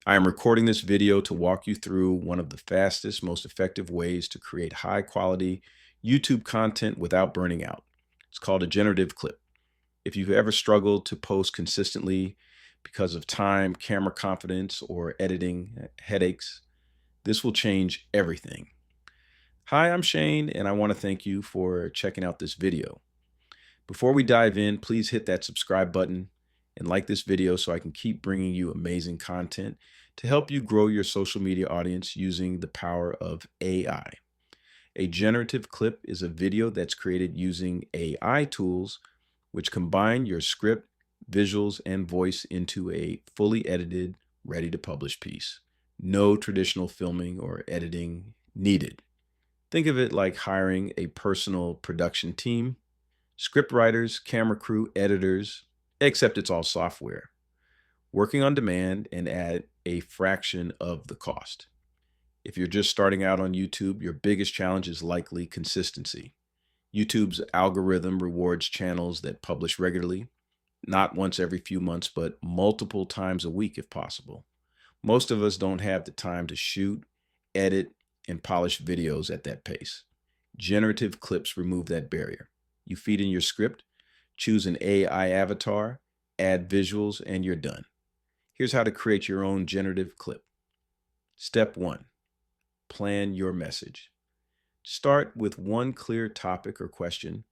I am recording this video to walk you through one of the fastest, most effective ways to create high quality YouTube content without burning out. It's called a generative clip. If you've ever struggled to post consistently because of time, camera confidence, or editing headaches, this will change everything. Hi, I'm Shane, and I want to thank you for checking out this video. Before we dive in, please hit that subscribe button and like this video so I can keep bringing you amazing content to help you grow your social media audience using the power of AI. A generative clip is a video that's created using AI tools which combine your script, visuals, and voice into a fully edited, ready to publish piece. No traditional filming or editing needed. Think of it like hiring a personal production team, script writers, camera crew, editors, except it's all software, working on demand and at a fraction of the cost. If you're just starting out on YouTube, your biggest challenge is likely consistency. YouTube's algorithm rewards channels that publish regularly, not once every few months, but multiple times a week if possible. Most of us don't have the time to shoot, edit, and polish videos at that pace. Generative clips remove that barrier. You feed in your script, choose an AI avatar, add visuals, and you're done. Here's how to create your own generative clip. Step 1. Plan your message. Start with one clear topic or question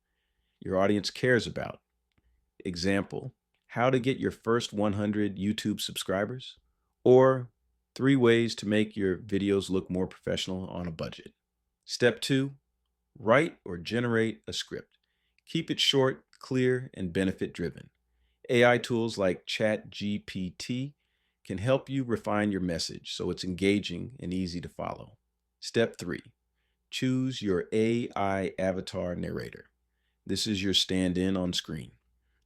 your audience cares about. Example, how to get your first 100 YouTube subscribers, or 3 ways to make your videos look more professional on a budget. Step 2, write or generate a script. Keep it short, clear, and benefit-driven. AI tools like ChatGPT can help you refine your message so it's engaging and easy to follow. Step 3, choose your AI avatar narrator. This is your stand-in on screen.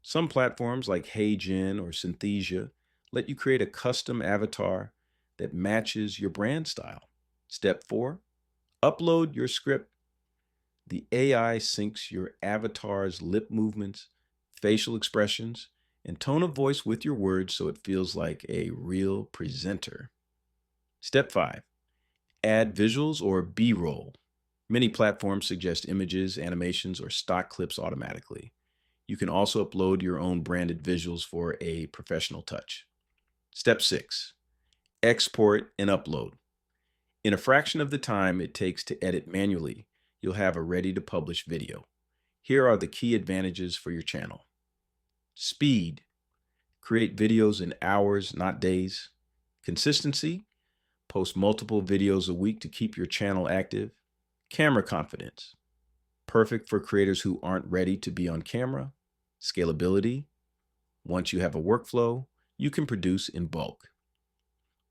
Some platforms like HeyGen or Synthesia let you create a custom avatar that matches your brand style. Step 4, upload your script. The AI syncs your avatar's lip movements, facial expressions, and tone of voice with your words so it feels like a real presenter. Step 5, add visuals or B-roll. Many platforms suggest images, animations, or stock clips automatically. You can also upload your own branded visuals for a professional touch. Step 6, export and upload. In a fraction of the time it takes to edit manually, you'll have a ready-to-publish video. Here are the key advantages for your channel. Speed. Create videos in hours, not days. Consistency. Post multiple videos a week to keep your channel active. Camera confidence. Perfect for creators who aren't ready to be on camera. Scalability. Once you have a workflow, you can produce in bulk.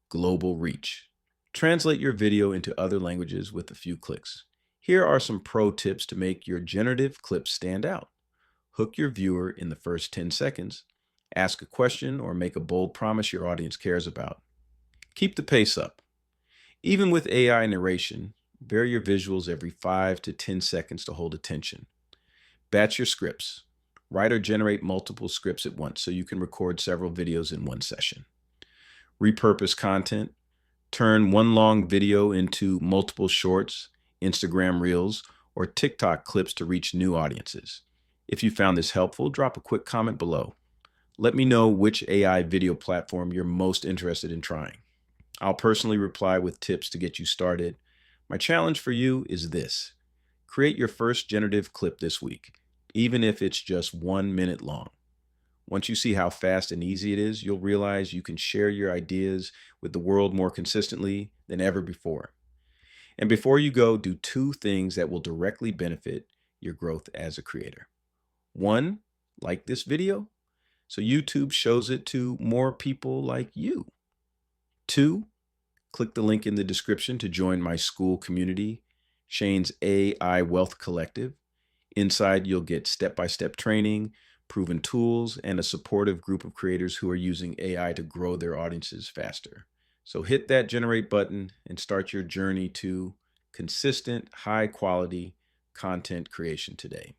Global reach. Translate your video into other languages with a few clicks. Here are some pro tips to make your generative clips stand out. Hook your viewer in the first 10 seconds. Ask a question or make a bold promise your audience cares about. Keep the pace up. Even with AI narration, vary your visuals every 5 to 10 seconds to hold attention. Batch your scripts. Write or generate multiple scripts at once so you can record several videos in one session. Repurpose content. Turn one long video into multiple shorts, Instagram Reels, or TikTok clips to reach new audiences. If you found this helpful, drop a quick comment below. Let me know which AI video platform you're most interested in trying. I'll personally reply with tips to get you started. My challenge for you is this: create your first generative clip this week, even if it's just 1 minute long. Once you see how fast and easy it is, you'll realize you can share your ideas with the world more consistently than ever before. And before you go, do 2 things that will directly benefit your growth as a creator. 1, like this video, so YouTube shows it to more people like you. 2, click the link in the description to join my school community, Shane's AI Wealth Collective. Inside, you'll get step-by-step training, proven tools, and a supportive group of creators who are using AI to grow their audiences faster. So hit that generate button and start your journey to consistent, high-quality content creation today.